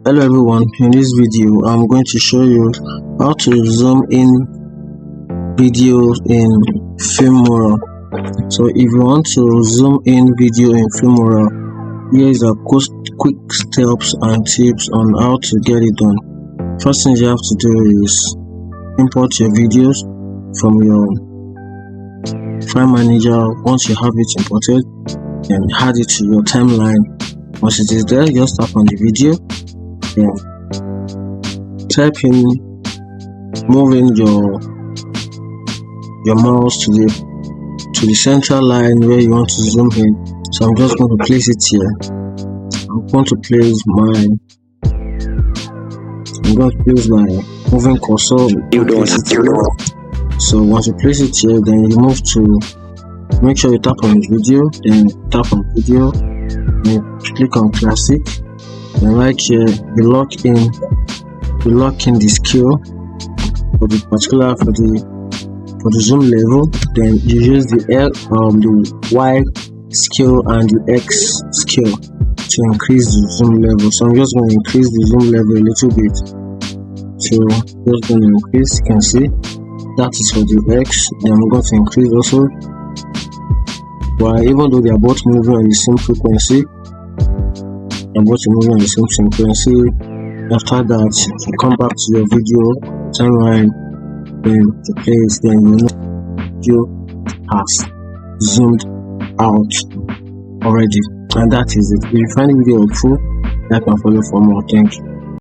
Hello everyone, in this video I'm going to show you how to zoom in video in Filmora. So if you want to zoom in video in Filmora, here is a quick steps and tips on how to get it done. First thing you have to do is import your videos from your file manager. Once you have it imported, then add it to your timeline. Once it is there, just tap on the video, then type in, moving your mouse to the central line where you want to zoom in. So I'm just going to place it here. I'm going to place my moving cursor. So once you place it here, then you move to, make sure you tap on the video, then tap on video, then click on classic, and right here you lock in the scale for the zoom level. Then you use the Y scale and the X scale to increase the zoom level. So I'm just going to increase the zoom level a little bit. So just going to increase, you can see that is for the X. Then I'm going to increase also, but even though they are both moving on the same frequency, after that you come back to your video timeline, then to place, then you know video has zoomed out already, and that is it. If you find the video helpful, like and follow for more. Thank you.